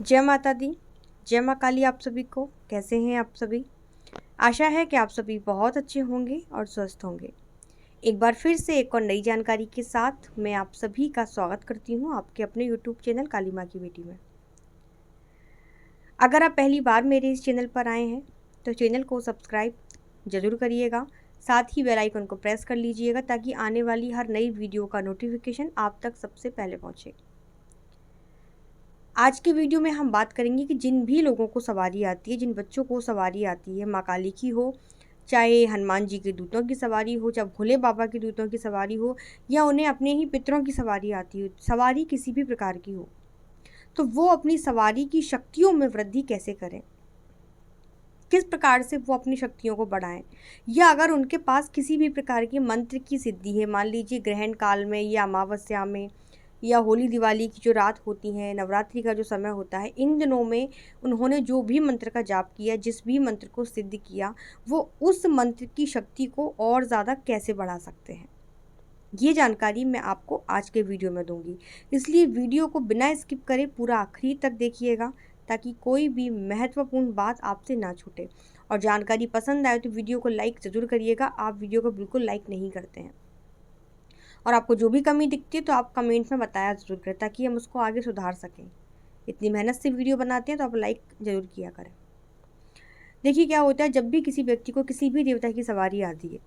जय माता दी, जय माँ काली। आप सभी को कैसे हैं आप सभी? आशा है कि आप सभी बहुत अच्छे होंगे और स्वस्थ होंगे। एक बार फिर से एक और नई जानकारी के साथ मैं आप सभी का स्वागत करती हूँ आपके अपने YouTube चैनल काली माँ की बेटी में। अगर आप पहली बार मेरे इस चैनल पर आए हैं तो चैनल को सब्सक्राइब ज़रूर करिएगा, साथ ही बेल आइकन को प्रेस कर लीजिएगा ताकि आने वाली हर नई वीडियो का नोटिफिकेशन आप तक सबसे पहले पहुँचे। आज के वीडियो में हम बात करेंगे कि जिन भी लोगों को सवारी आती है, जिन बच्चों को सवारी आती है, माँ काली की हो, चाहे हनुमान जी के दूतों की सवारी हो, चाहे भोले बाबा के दूतों की सवारी हो, या उन्हें अपने ही पितरों की सवारी आती हो, सवारी किसी भी प्रकार की हो, तो वो अपनी सवारी की शक्तियों में वृद्धि कैसे करें, किस प्रकार से वो अपनी शक्तियों को बढ़ाएं, या अगर उनके पास किसी भी प्रकार की मंत्र की सिद्धि है, मान लीजिए ग्रहण काल में या अमावस्या में या होली दिवाली की जो रात होती है, नवरात्रि का जो समय होता है, इन दिनों में उन्होंने जो भी मंत्र का जाप किया, जिस भी मंत्र को सिद्ध किया, वो उस मंत्र की शक्ति को और ज़्यादा कैसे बढ़ा सकते हैं, ये जानकारी मैं आपको आज के वीडियो में दूंगी। इसलिए वीडियो को बिना स्किप करे पूरा आखिरी तक देखिएगा ताकि कोई भी महत्वपूर्ण बात आपसे ना छूटे। और जानकारी पसंद आए तो वीडियो को लाइक ज़रूर करिएगा। आप वीडियो को बिल्कुल लाइक नहीं करते हैं, और आपको जो भी कमी दिखती है तो आप कमेंट में बताया ज़रूर करें ताकि हम उसको आगे सुधार सकें। इतनी मेहनत से वीडियो बनाते हैं तो आप लाइक ज़रूर किया करें। देखिए क्या होता है, जब भी किसी व्यक्ति को किसी भी देवता की सवारी आती है,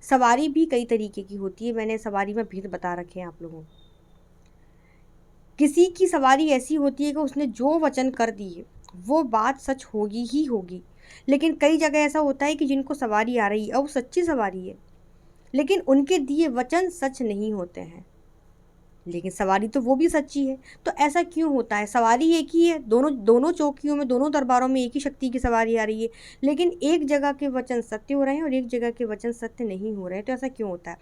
सवारी भी कई तरीके की होती है, मैंने सवारी में भेद बता रखे हैं आप लोगों को। किसी की सवारी ऐसी होती है कि उसने जो वचन कर दिए वो बात सच होगी ही होगी, लेकिन कई जगह ऐसा होता है कि जिनको सवारी आ रही है और वो सच्ची सवारी है, लेकिन उनके दिए वचन सच नहीं होते हैं, लेकिन सवारी तो वो भी सच्ची है। तो ऐसा क्यों होता है? सवारी एक ही है, दोनों दोनों चौकियों में, दोनों दरबारों में एक ही शक्ति की सवारी आ रही है, लेकिन एक जगह के वचन सत्य हो रहे हैं और एक जगह के वचन सत्य नहीं हो रहे हैं। तो ऐसा क्यों होता है?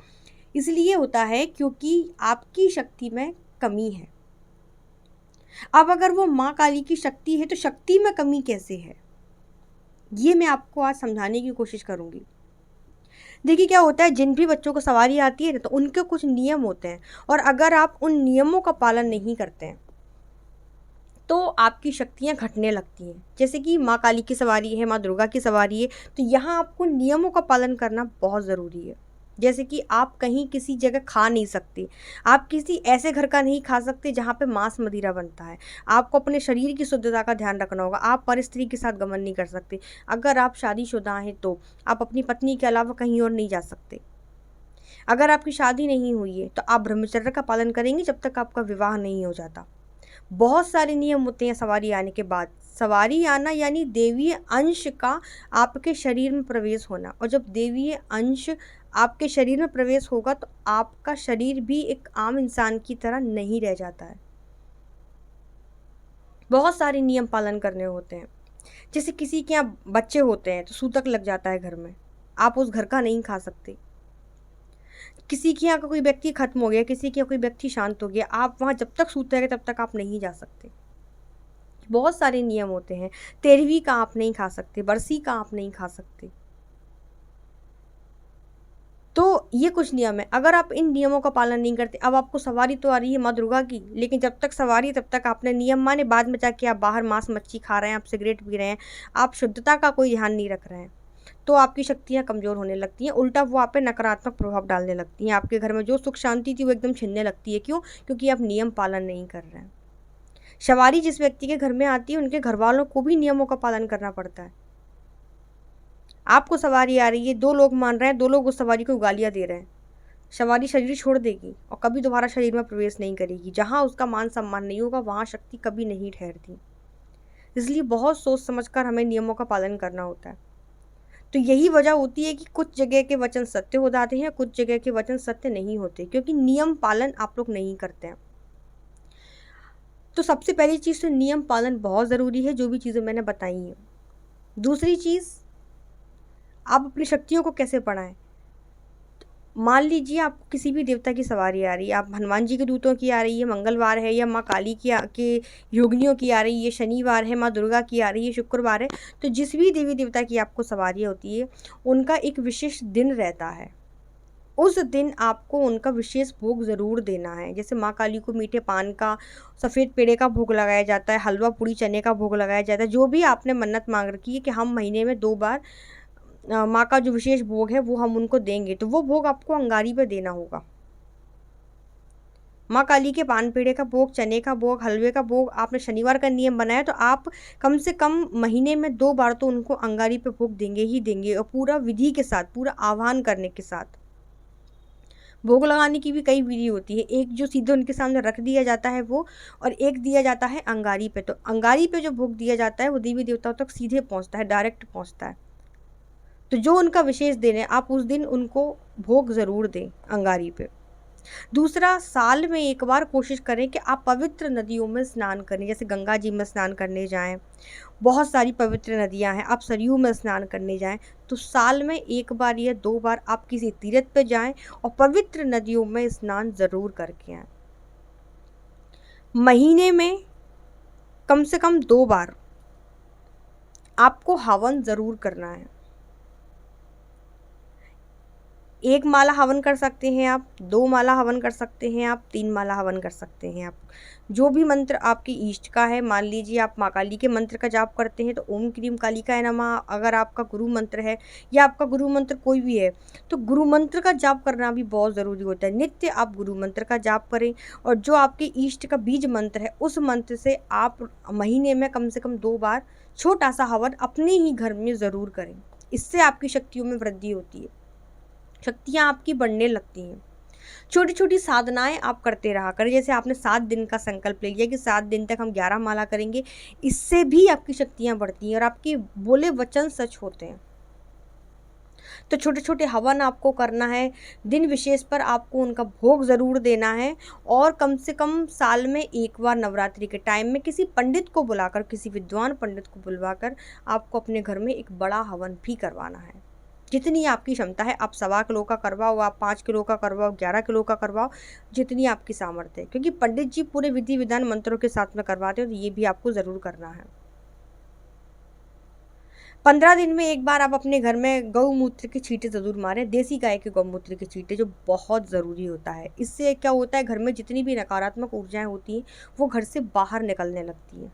इसलिए होता है क्योंकि आपकी शक्ति में कमी है। अब अगर वो माँ काली की शक्ति है तो शक्ति में कमी कैसे है, ये मैं आपको आज समझाने की कोशिश करूंगी। देखिए क्या होता है, जिन भी बच्चों को सवारी आती है तो उनके कुछ नियम होते हैं, और अगर आप उन नियमों का पालन नहीं करते हैं तो आपकी शक्तियां घटने लगती हैं। जैसे कि माँ काली की सवारी है, माँ दुर्गा की सवारी है, तो यहाँ आपको नियमों का पालन करना बहुत ज़रूरी है। जैसे कि आप कहीं किसी जगह खा नहीं सकते, आप किसी ऐसे घर का नहीं खा सकते जहाँ पे मांस मदिरा बनता है। आपको अपने शरीर की शुद्धता का ध्यान रखना होगा। आप परस्त्री के साथ गमन नहीं कर सकते। अगर आप शादीशुदा हैं तो आप अपनी पत्नी के अलावा कहीं और नहीं जा सकते। अगर आपकी शादी नहीं हुई है तो आप ब्रह्मचर्य का पालन करेंगे जब तक आपका विवाह नहीं हो जाता। बहुत सारे नियम होते हैं सवारी आने के बाद। सवारी आना यानी देवीय अंश का आपके शरीर में प्रवेश होना, और जब देवीय अंश आपके शरीर में प्रवेश होगा तो आपका शरीर भी एक आम इंसान की तरह नहीं रह जाता है। बहुत सारे नियम पालन करने होते हैं। जैसे किसी के यहाँ बच्चे होते हैं तो सूतक लग जाता है घर में, आप उस घर का नहीं खा सकते। किसी के यहाँ का कोई व्यक्ति खत्म हो गया, किसी के यहाँ कोई व्यक्ति शांत हो गया, आप वहाँ जब तक सूते रहे तब तक आप नहीं जा सकते। बहुत सारे नियम होते हैं। 13वीं का आप नहीं खा सकते, बरसी का आप नहीं खा सकते। तो ये कुछ नियम है। अगर आप इन नियमों का पालन नहीं करते, अब आपको सवारी तो आ रही है माँ दुर्गा की, लेकिन जब तक सवारी तब तक आपने नियम माने, बाद में जाके आप बाहर मांस मच्छी खा रहे हैं, आप सिगरेट पी रहे हैं, आप शुद्धता का कोई ध्यान नहीं रख रहे हैं, तो आपकी शक्तियाँ कमज़ोर होने लगती हैं। उल्टा वो आप पे नकारात्मक प्रभाव डालने लगती हैं। आपके घर में जो सुख शांति थी वो एकदम छिनने लगती है। क्यों? क्योंकि आप नियम पालन नहीं कर रहे हैं। सवारी जिस व्यक्ति के घर में आती है उनके घर वालों को भी नियमों का पालन करना पड़ता है। आपको सवारी आ रही है, 2 लोग मान रहे हैं, 2 लोग उस सवारी को गालियाँ दे रहे हैं, सवारी शरीर छोड़ देगी और कभी दोबारा शरीर में प्रवेश नहीं करेगी। जहाँ उसका मान सम्मान नहीं होगा वहाँ शक्ति कभी नहीं ठहरती। इसलिए बहुत सोच समझकर हमें नियमों का पालन करना होता है। तो यही वजह होती है कि कुछ जगह के वचन सत्य हो जाते हैं, कुछ जगह के वचन सत्य नहीं होते, क्योंकि नियम पालन आप लोग नहीं करते हैं। तो सबसे पहली चीज़ तो नियम पालन बहुत ज़रूरी है, जो भी चीज़ें मैंने बताई हैं। दूसरी चीज़, आप अपनी शक्तियों को कैसे बढ़ाएं। मान लीजिए आपको किसी भी देवता की सवारी आ रही है, आप हनुमान जी के दूतों की आ रही है, मंगलवार है, या माँ काली के योगिनियों की आ रही है, शनिवार है, माँ दुर्गा की आ रही है, शुक्रवार है, तो जिस भी देवी देवता की आपको सवारी होती है उनका एक विशेष दिन रहता है। उस दिन आपको उनका विशेष भोग ज़रूर देना है। जैसे माँ काली को मीठे पान का, सफ़ेद पेड़े का भोग लगाया जाता है, हलवा पूड़ी चने का भोग लगाया जाता है। जो भी आपने मन्नत मांग रखी है कि हम महीने में 2 बार माँ का जो विशेष भोग है वो हम उनको देंगे, तो वो भोग आपको अंगारी पे देना होगा। माँ काली के पान पेड़े का भोग, चने का भोग, हलवे का भोग आपने शनिवार का नियम बनाया, तो आप कम से कम महीने में 2 बार तो उनको अंगारी पे भोग देंगे ही देंगे, और पूरा विधि के साथ, पूरा आह्वान करने के साथ। भोग लगाने की भी कई विधि होती है। एक जो सीधे उनके सामने रख दिया जाता है वो, और एक दिया जाता है अंगारी पे। तो अंगारी पे जो भोग दिया जाता है वो देवी देवताओं तक सीधे पहुंचता है, डायरेक्ट पहुंचता है। तो जो उनका विशेष दिन है, आप उस दिन उनको भोग ज़रूर दें अंगारी पे। दूसरा, साल में एक बार कोशिश करें कि आप पवित्र नदियों में स्नान करें। जैसे गंगा जी में स्नान करने जाएं, बहुत सारी पवित्र नदियां हैं, आप सरयू में स्नान करने जाएं। तो साल में 1 बार या 2 बार आप किसी तीर्थ पे जाएं और पवित्र नदियों में स्नान ज़रूर करके आएं। महीने में कम से कम 2 बार आपको हवन ज़रूर करना है। 1 माला हवन कर सकते हैं आप, 2 माला हवन कर सकते हैं आप, 3 माला हवन कर सकते हैं आप। जो भी मंत्र आपके इष्ट का है, मान लीजिए आप माँ काली के मंत्र का जाप करते हैं तो ओम क्रीम कालिकाय नमः अगर आपका गुरु मंत्र है, या आपका गुरु मंत्र कोई भी है, तो गुरु मंत्र का जाप करना भी बहुत ज़रूरी होता है। नित्य आप गुरु मंत्र का जाप करें, और जो आपके इष्ट का बीज मंत्र है उस मंत्र से आप महीने में कम से कम 2 बार छोटा सा हवन अपने ही घर में ज़रूर करें। इससे आपकी शक्तियों में वृद्धि होती है, शक्तियाँ आपकी बढ़ने लगती हैं। छोटी छोटी साधनाएं आप करते रहा करें। जैसे आपने 7 दिन का संकल्प ले लिया कि 7 दिन तक हम 11 माला करेंगे, इससे भी आपकी शक्तियाँ बढ़ती हैं और आपके बोले वचन सच होते हैं। तो छोटे छोटे हवन आपको करना है, दिन विशेष पर आपको उनका भोग ज़रूर देना है, और कम से कम साल में 1 बार नवरात्रि के टाइम में किसी पंडित को बुलाकर, किसी विद्वान पंडित को बुलवाकर आपको अपने घर में एक बड़ा हवन भी करवाना है। जितनी आपकी क्षमता है, आप 1.25 किलो का करवाओ, आप 5 किलो का करवाओ, 11 किलो का करवाओ, जितनी आपकी सामर्थ्य है, क्योंकि पंडित जी पूरे विधि विधान मंत्रों के साथ में करवाते हैं, तो ये भी आपको ज़रूर करना है। 15 दिन में 1 बार आप अपने घर में गौमूत्र के छींटे ज़रूर मारें, देसी गाय के गौमूत्र के छींटे, जो बहुत ज़रूरी होता है। इससे क्या होता है, घर में जितनी भी नकारात्मक ऊर्जाएं होती हैं वो घर से बाहर निकलने लगती हैं।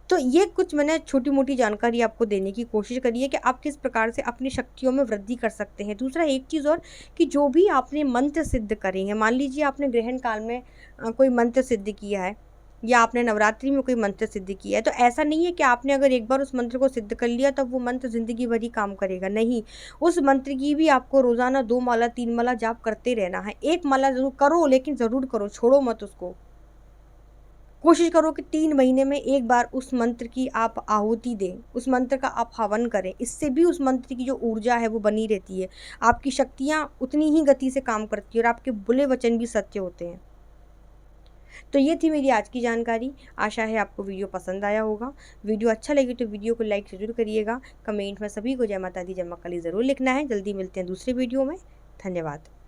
तो ये कुछ मैंने छोटी मोटी जानकारी आपको देने की कोशिश करी है कि आप किस प्रकार से अपनी शक्तियों में वृद्धि कर सकते हैं। दूसरा, एक चीज़ और, कि जो भी आपने मंत्र सिद्ध करे हैं, मान लीजिए आपने ग्रहण काल में कोई मंत्र सिद्ध किया है, या आपने नवरात्रि में कोई मंत्र सिद्ध किया है, तो ऐसा नहीं है कि आपने अगर एक बार उस मंत्र को सिद्ध कर लिया तब वो मंत्र ज़िंदगी भर ही काम करेगा। नहीं, उस मंत्र की भी आपको रोज़ाना 2 माला 3 माला जाप करते रहना है। 1 माला ज़रूर करो, लेकिन ज़रूर करो, छोड़ो मत उसको। कोशिश करो कि 3 महीने में 1 बार उस मंत्र की आप आहुति दें, उस मंत्र का आप हवन करें। इससे भी उस मंत्र की जो ऊर्जा है वो बनी रहती है, आपकी शक्तियाँ उतनी ही गति से काम करती है, और आपके बुरे वचन भी सत्य होते हैं। तो ये थी मेरी आज की जानकारी। आशा है आपको वीडियो पसंद आया होगा। वीडियो अच्छा लगे तो वीडियो को लाइक ज़रूर करिएगा। कमेंट में सभी को जय माता दी जय मां काली ज़रूर लिखना है। जल्दी मिलते हैं दूसरे वीडियो में। धन्यवाद।